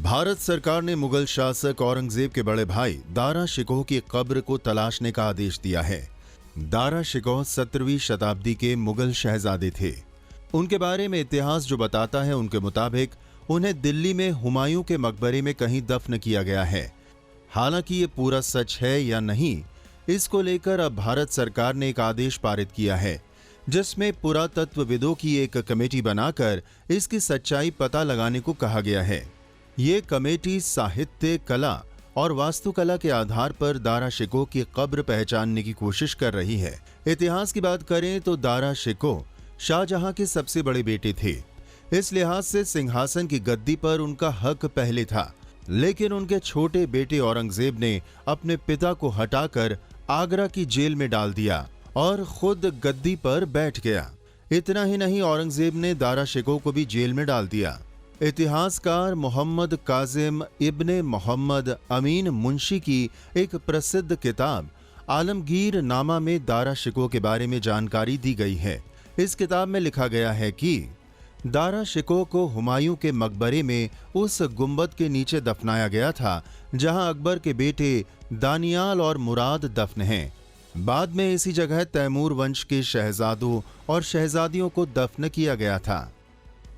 भारत सरकार ने मुगल शासक औरंगजेब के बड़े भाई दारा शिकोह की कब्र को तलाशने का आदेश दिया है। दारा शिकोह 17वीं शताब्दी के मुगल शहजादे थे। उनके बारे में इतिहास जो बताता है, उनके मुताबिक उन्हें दिल्ली में हुमायूं के मकबरे में कहीं दफन किया गया है। हालांकि ये पूरा सच है या नहीं, इसको लेकर अब भारत सरकार ने एक आदेश पारित किया है, जिसमें पुरातत्वविदों की एक कमेटी बनाकर इसकी सच्चाई पता लगाने को कहा गया है। ये कमेटी साहित्य, कला और वास्तुकला के आधार पर दारा शिकोह की कब्र पहचानने की कोशिश कर रही है। इतिहास की बात करें तो दारा शिकोह शाहजहां के सबसे बड़े बेटे थे। इस लिहाज से सिंहासन की गद्दी पर उनका हक पहले था, लेकिन उनके छोटे बेटे औरंगजेब ने अपने पिता को हटाकर आगरा की जेल में डाल दिया और खुद गद्दी पर बैठ गया। इतना ही नहीं, औरंगजेब ने दारा शिकोह को भी जेल में डाल दिया। इतिहासकार मोहम्मद काजिम इब्ने मोहम्मद अमीन मुंशी की एक प्रसिद्ध किताब आलमगीर नामा में दारा शिकोह के बारे में जानकारी दी गई है। इस किताब में लिखा गया है कि दारा शिकोह को हुमायूं के मकबरे में उस गुंबद के नीचे दफनाया गया था जहां अकबर के बेटे दानियाल और मुराद दफन हैं। बाद में इसी जगह तैमूर वंश के शहजादों और शहजादियों को दफन किया गया था।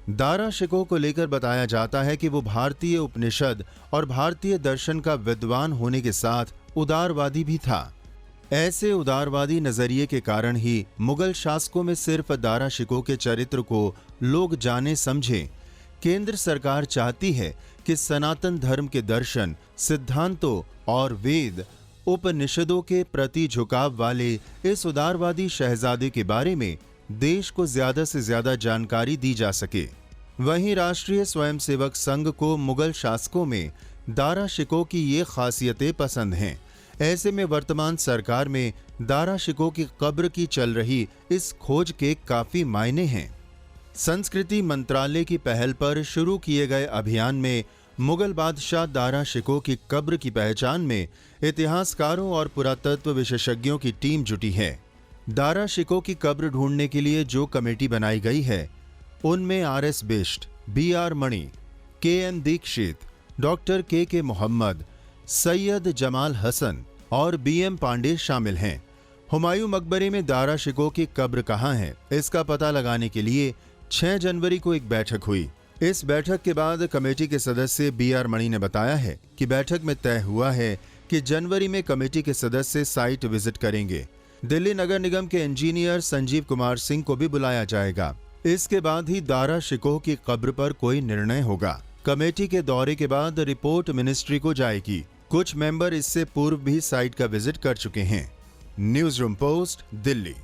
दारा शिकोह को लेकर बताया जाता है कि वो भारतीय उपनिषद और भारतीय दर्शन का विद्वान होने के साथ उदारवादी भी था। ऐसे उदारवादी नजरिए के कारण ही मुगल शासकों में सिर्फ दारा शिकोह के चरित्र को लोग जाने समझे। केंद्र सरकार चाहती है कि सनातन धर्म के दर्शन, सिद्धांतों और वेद उपनिषदों के प्रति झुकाव वाले इस उदारवादी शहजादे के बारे में देश को ज्यादा से ज्यादा जानकारी दी जा सके। वहीं राष्ट्रीय स्वयंसेवक संघ को मुगल शासकों में दारा शिकोह की ये खासियतें पसंद हैं। ऐसे में वर्तमान सरकार में दारा शिकोह की कब्र की चल रही इस खोज के काफी मायने हैं। संस्कृति मंत्रालय की पहल पर शुरू किए गए अभियान में मुगल बादशाह दारा शिकोह की कब्र की पहचान में इतिहासकारों और पुरातत्व विशेषज्ञों की टीम जुटी है। दारा शिकोह की कब्र ढूंढने के लिए जो कमेटी बनाई गई है, उनमें आर.एस. बिष्ट, बी.आर. मणि, के.एम. दीक्षित, डॉक्टर के मोहम्मद, सैयद जमाल हसन और बी.एम. पांडे शामिल हैं। हुमायूं मकबरे में दारा शिकोह की कब्र कहाँ है, इसका पता लगाने के लिए 6 जनवरी को एक बैठक हुई। इस बैठक के बाद कमेटी के सदस्य बी.आर. मणि ने बताया है कि बैठक में तय हुआ है कि जनवरी में कमेटी के सदस्य साइट विजिट करेंगे। दिल्ली नगर निगम के इंजीनियर संजीव कुमार सिंह को भी बुलाया जाएगा। इसके बाद ही दारा शिकोह की कब्र पर कोई निर्णय होगा। कमेटी के दौरे के बाद रिपोर्ट मिनिस्ट्री को जाएगी। कुछ मेंबर इससे पूर्व भी साइट का विजिट कर चुके हैं। News room post, Delhi.